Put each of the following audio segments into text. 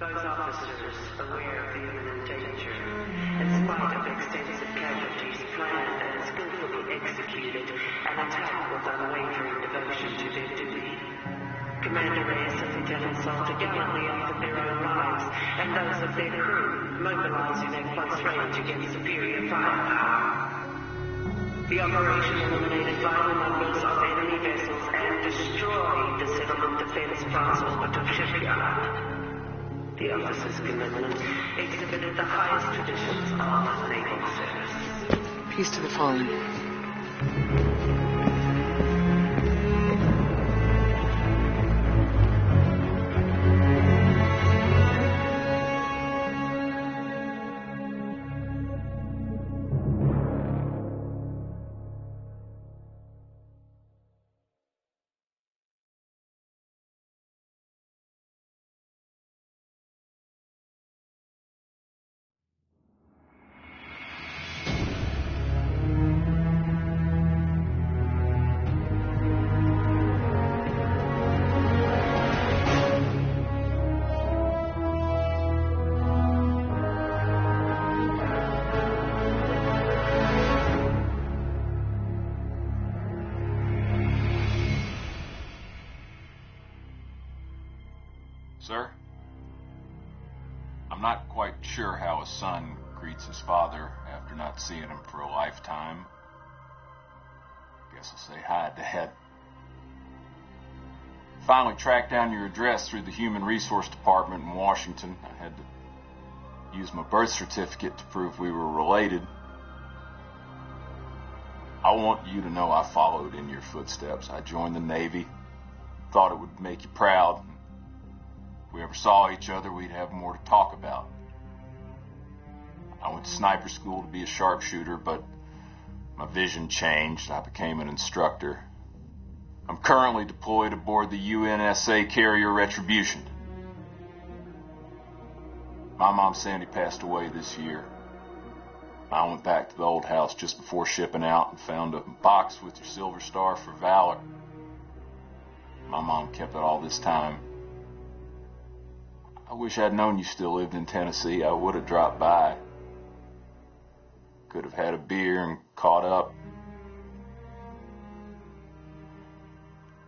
Those officers, aware of the imminent danger, in spite of extensive casualties planned and skillfully executed, an attack with unwavering devotion to their duty. Commander Reyes and Lieutenant Salter gallantly offered their own lives, and those of their crew, mobilizing at close range against superior firepower. The operation eliminated vital numbers of enemy vessels and destroyed the settlement defense prize orbital shipyard. The officer's commitment exhibited the highest traditions of naval service. Peace to the fallen. Sir? I'm not quite sure how a son greets his father after not seeing him for a lifetime. Guess I'll say hi, Dad. Finally tracked down your address through the Human Resource Department in Washington. I had to use my birth certificate to prove we were related. I want you to know I followed in your footsteps. I joined the Navy. Thought it would make you proud. If we ever saw each other, we'd have more to talk about. I went to sniper school to be a sharpshooter, but my vision changed. I became an instructor. I'm currently deployed aboard the UNSA carrier Retribution. My mom Sandy passed away this year. I went back to the old house just before shipping out and found a box with your Silver Star for Valor. My mom kept it all this time. I wish I'd known you still lived in Tennessee. I would have dropped by. Could have had a beer and caught up.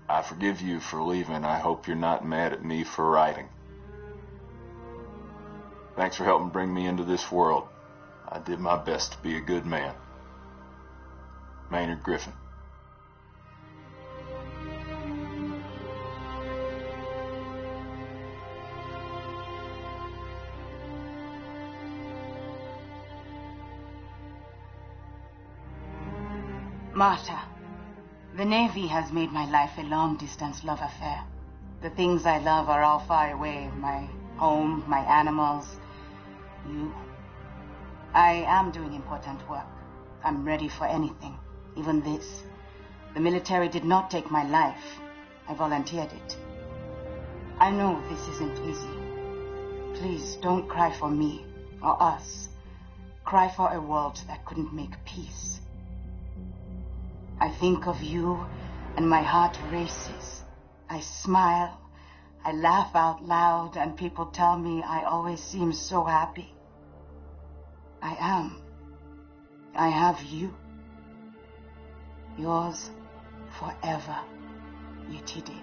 I forgive you for leaving. I hope you're not mad at me for writing. Thanks for helping bring me into this world. I did my best to be a good man. Maynard Griffin. Marta, the Navy has made my life a long-distance love affair. The things I love are all far away. My home, my animals, you. I am doing important work. I'm ready for anything, even this. The military did not take my life. I volunteered it. I know this isn't easy. Please don't cry for me or us. Cry for a world that couldn't make peace. I think of you and my heart races. I smile, I laugh out loud, and people tell me I always seem so happy. I am. I have you. Yours forever, Yetide.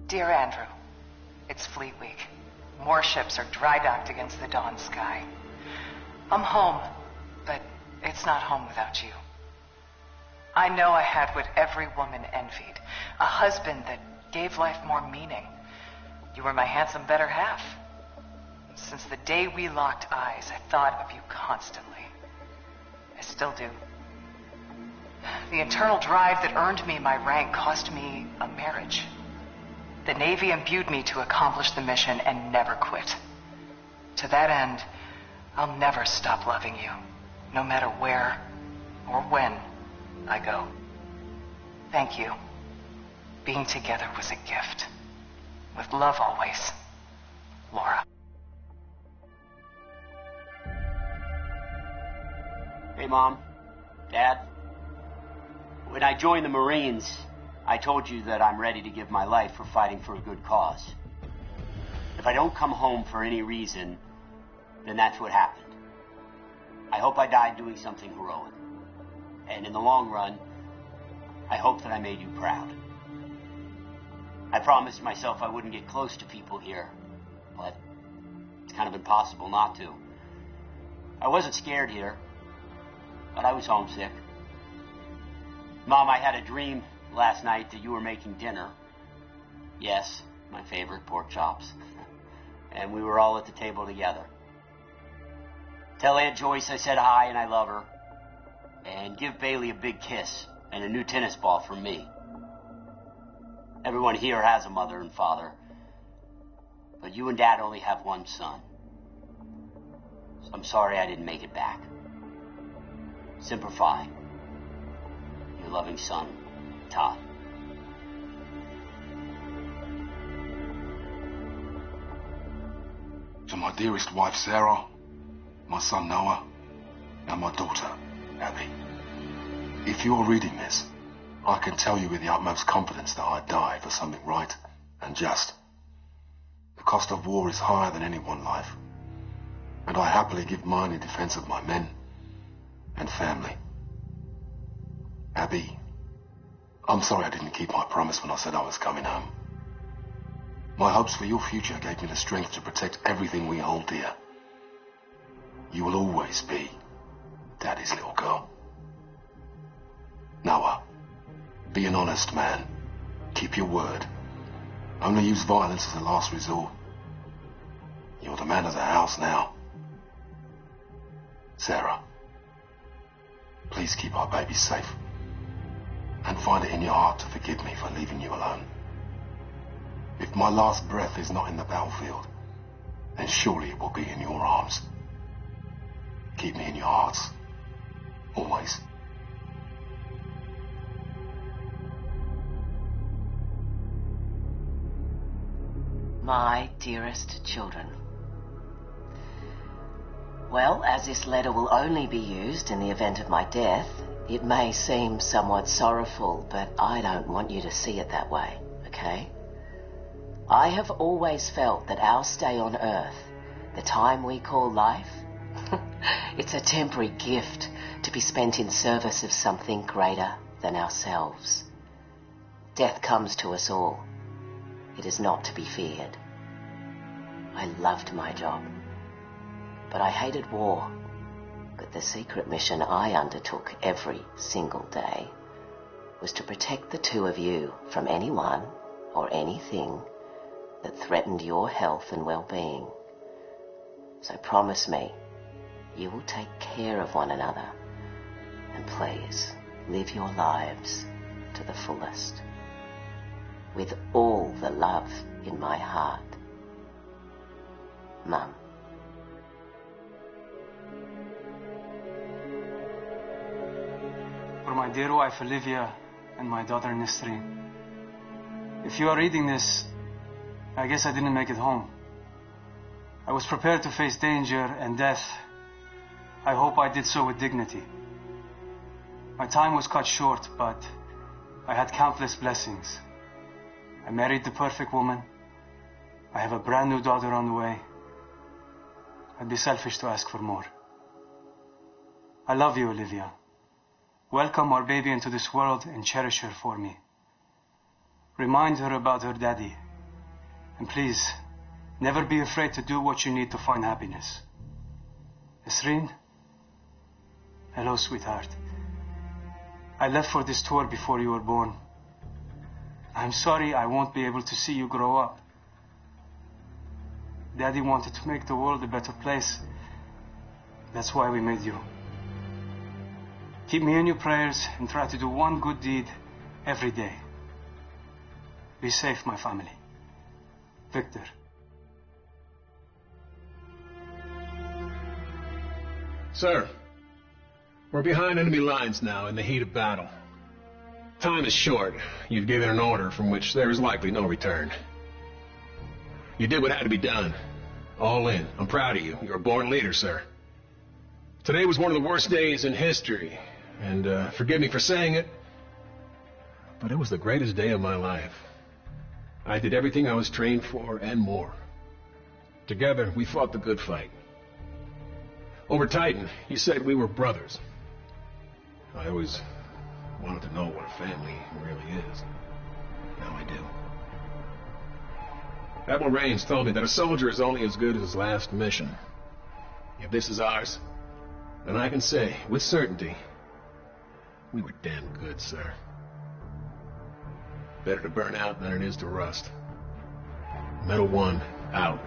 Dear Andrew, it's Fleet Week. More ships are dry docked against the dawn sky. I'm home, but it's not home without you. I know I had what every woman envied, a husband that gave life more meaning. You were my handsome better half. Since the day we locked eyes, I thought of you constantly. I still do. The internal drive that earned me my rank cost me a marriage. The Navy imbued me to accomplish the mission and never quit. To that end, I'll never stop loving you, no matter where or when I go. Thank you. Being together was a gift. With love always, Laura. Hey, Mom. Dad. When I joined the Marines, I told you that I'm ready to give my life for fighting for a good cause. If I don't come home for any reason, then that's what happened. I hope I died doing something heroic. And in the long run, I hope that I made you proud. I promised myself I wouldn't get close to people here, but it's kind of impossible not to. I wasn't scared here, but I was homesick. Mom, I had a dream last night that you were making dinner. Yes, my favorite pork chops. And we were all at the table together. Tell Aunt Joyce I said hi and I love her. And give Bailey a big kiss and a new tennis ball from me. Everyone here has a mother and father, but you and Dad only have one son. So I'm sorry I didn't make it back. Semper Fi. Your loving son, Todd. To my dearest wife, Sarah, my son, Noah, and my daughter, Abby. If you are reading this, I can tell you with the utmost confidence that I die for something right and just. The cost of war is higher than any one life, and I happily give mine in defense of my men and family. Abby, I'm sorry I didn't keep my promise when I said I was coming home. My hopes for your future gave me the strength to protect everything we hold dear. You will always be Daddy's little girl. Noah, be an honest man. Keep your word. Only use violence as a last resort. You're the man of the house now. Sarah, please keep our baby safe. And find it in your heart to forgive me for leaving you alone. If my last breath is not in the battlefield, then surely it will be in your arms. Keep me in your hearts. Always. My dearest children. Well, as this letter will only be used in the event of my death, it may seem somewhat sorrowful, but I don't want you to see it that way, okay? I have always felt that our stay on Earth, the time we call life, it's a temporary gift to be spent in service of something greater than ourselves. Death comes to us all. It is not to be feared. I loved my job, but I hated war. But the secret mission I undertook every single day was to protect the two of you from anyone or anything that threatened your health and well-being. So promise me you will take care of one another, and please live your lives to the fullest, with all the love in my heart. Mum. For my dear wife Olivia and my daughter Nesrine. If you are reading this, I guess I didn't make it home. I was prepared to face danger and death. I hope I did so with dignity. My time was cut short, but I had countless blessings. I married the perfect woman. I have a brand new daughter on the way. I'd be selfish to ask for more. I love you, Olivia. Welcome our baby into this world and cherish her for me. Remind her about her daddy. And please, never be afraid to do what you need to find happiness. Nesrine? Hello, sweetheart. I left for this tour before you were born. I'm sorry I won't be able to see you grow up. Daddy wanted to make the world a better place. That's why we made you. Keep me in your prayers and try to do one good deed every day. Be safe, my family. Victor. Sir, we're behind enemy lines now in the heat of battle. Time is short. You've given an order from which there is likely no return. You did what had to be done. All in. I'm proud of you. You're a born leader, sir. Today was one of the worst days in history, and forgive me for saying it, But it was the greatest day of my life. I did everything I was trained for and more. Together, we fought the good fight. Over Titan, you said we were brothers. I always wanted to know what a family really is. Now I do. Admiral Raines told me that a soldier is only as good as his last mission. If this is ours, then I can say, with certainty, we were damn good, sir. Better to burn out than it is to rust. Metal One, out.